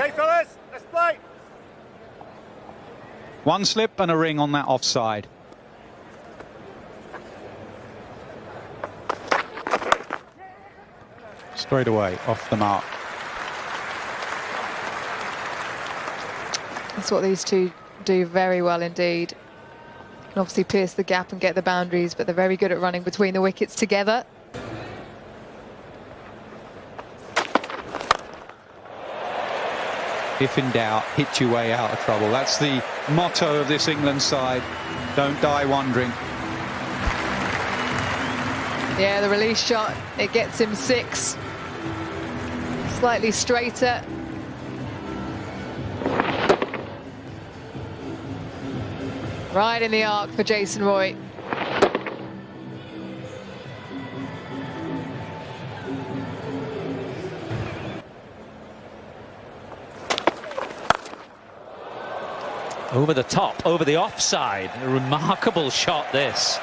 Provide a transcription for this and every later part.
Okay, fellas, let's play. One slip and a ring on that offside. Straight away, off the mark. That's what these two do very well indeed. Can obviously pierce the gap and get the boundaries, but they're very good at running between the wickets together. If in doubt, hit your way out of trouble. That's the motto of this England side. Don't die wondering. Yeah, the release shot, it gets him 6. Slightly straighter. Right in the arc for Jason Roy. Over the top, over the offside. A remarkable shot this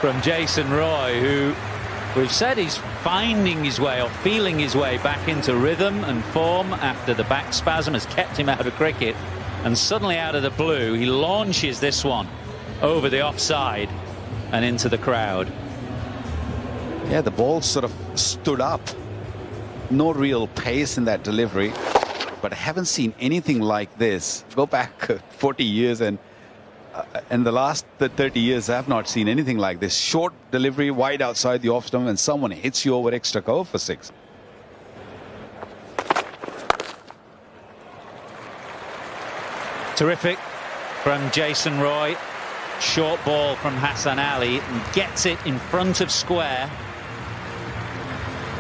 from Jason Roy, who we've said he's finding his way or feeling his way back into rhythm and form after the back spasm has kept him out of cricket. And suddenly out of the blue, he launches this one over the offside and into the crowd. Yeah, the ball sort of stood up. No real pace in that delivery. But I haven't seen anything like this. Go back 40 years and the last 30 years, I have not seen anything like this. Short delivery, wide outside the off stump, and someone hits you over extra cover for 6. Terrific from Jason Roy. Short ball from Hassan Ali and gets it in front of square.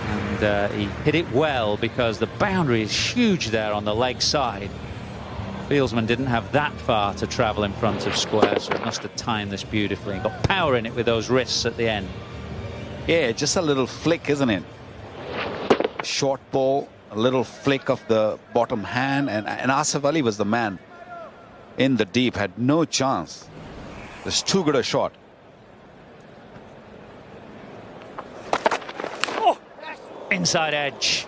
And he hit it well because the boundary is huge there on the leg side. Fieldsman didn't have that far to travel in front of square, so he must have timed this beautifully and got power in it with those wrists at the end. Yeah, just a little flick, isn't it? Short ball, a little flick of the bottom hand, and Asif Ali was the man in the deep, had no chance. It's too good a shot. Inside edge.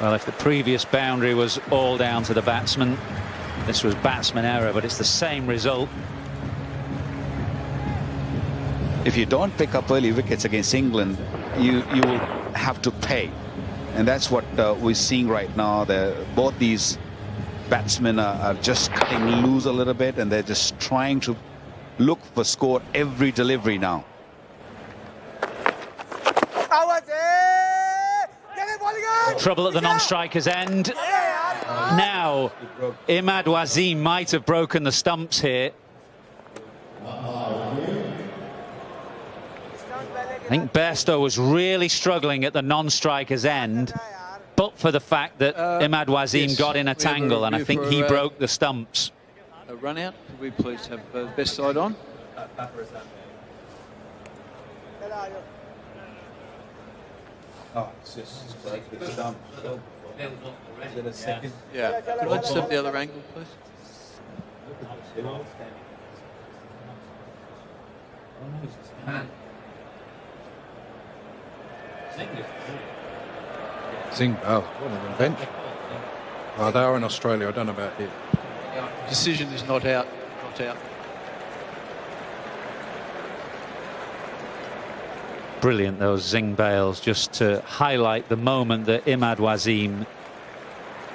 Well, if the previous boundary was all down to the batsman, this was batsman error, but it's the same result. If you don't pick up early wickets against England, you will have to pay. And that's what we're seeing right now. Both these batsmen are just cutting loose a little bit, and they're just trying to look for score every delivery now. Trouble at the non-striker's end. Now, Imad Wasim might have broken the stumps here. I think Bairstow was really struggling at the non-striker's end, but for the fact that Imad Wasim got in a tangle, and I think he broke the stumps. A run out. Could we please have the best side on? Oh, it's just it's done. Is it a second? Yeah. Could I just have the other angle, please? Singh, oh, what an invention. Oh, they are in Australia, I don't know about here. Decision is not out. Not out. Brilliant, those Zing bails, just to highlight the moment that Imad Wasim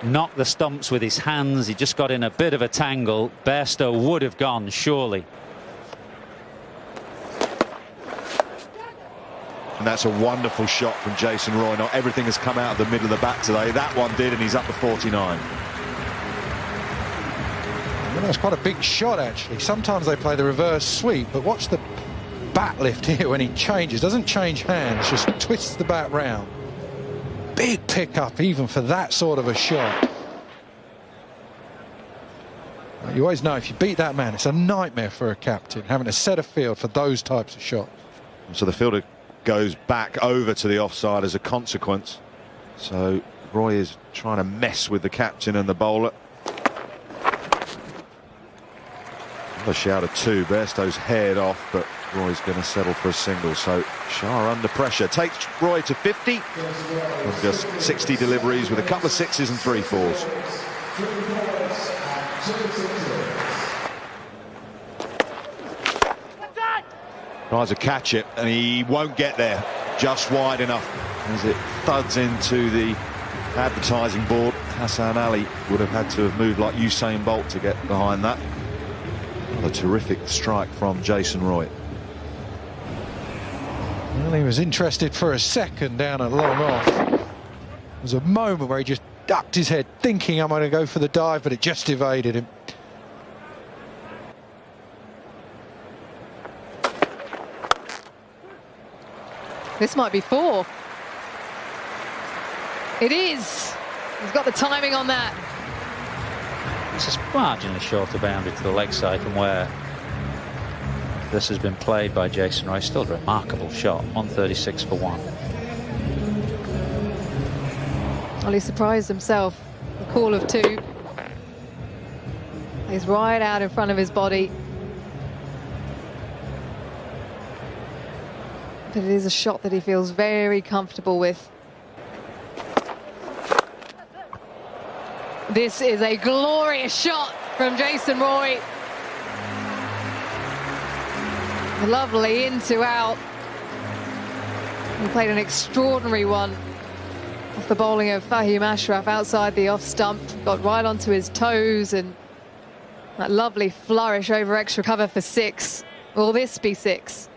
knocked the stumps with his hands. He just got in a bit of a tangle. Bairstow would have gone, surely. And that's a wonderful shot from Jason Roy. Not everything has come out of the middle of the bat today. That one did, and he's up to 49. Well, that's quite a big shot, actually. Sometimes they play the reverse sweep, but watch the bat lift here when he changes. Doesn't change hands, just twists the bat round. Big pickup even for that sort of a shot. You always know if you beat that man, it's a nightmare for a captain, having to set a field for those types of shots. So the fielder goes back over to the offside as a consequence. So Roy is trying to mess with the captain and the bowler. Another shout of 2. Bairstow's head off, but Roy's going to settle for a single. So Shah under pressure. Takes Roy to 50 from just 60 deliveries with a couple of sixes and 3 fours. Tries to catch it and he won't get there. Just wide enough as it thuds into the advertising board. Hassan Ali would have had to have moved like Usain Bolt to get behind that. Another terrific strike from Jason Roy. Well, he was interested for a second down at long off. There was a moment where he just ducked his head, thinking I'm going to go for the dive, but it just evaded him. This might be 4. It is. He's got the timing on that. It's just marginally short of boundary to the leg side from where this has been played by Jason Roy. Still a remarkable shot. 136 for 1. Well, he surprised himself. The call of 2. He's right out in front of his body. But it is a shot that he feels very comfortable with. This is a glorious shot from Jason Roy. Lovely in to out. He played an extraordinary one off the bowling of Fahim Ashraf outside the off stump. Got right onto his toes and that lovely flourish over extra cover for 6. Will this be 6?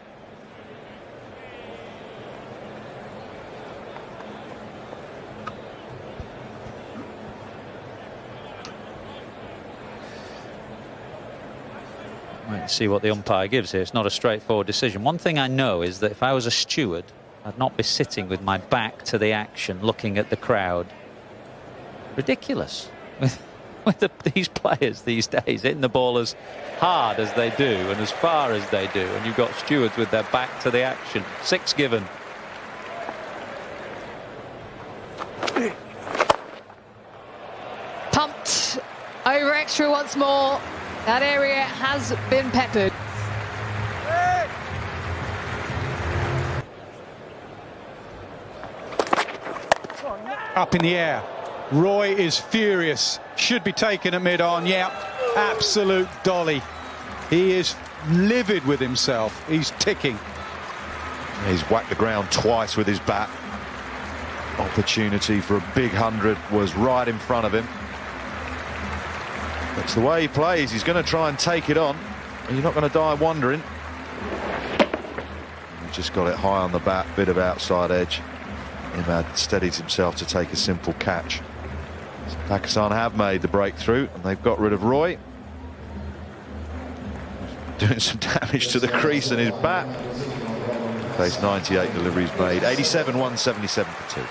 Wait and see what the umpire gives here. It's not a straightforward decision. One thing I know is that if I was a steward, I'd not be sitting with my back to the action, looking at the crowd. Ridiculous. With these players these days hitting the ball as hard as they do and as far as they do, and you've got stewards with their back to the action. 6 given. Pumped over extra once more. That area has been peppered. Up in the air. Roy is furious. Should be taken at mid-on. Yeah, absolute dolly. He is livid with himself. He's ticking. He's whacked the ground twice with his bat. Opportunity for a big 100 was right in front of him. That's the way he plays. He's going to try and take it on. You're not going to die wondering. He just got it high on the bat, bit of outside edge. Imad steadies himself to take a simple catch. So Pakistan have made the breakthrough and they've got rid of Roy. Doing some damage to the crease in his bat. Face 98 deliveries made, 87, 177 for 2.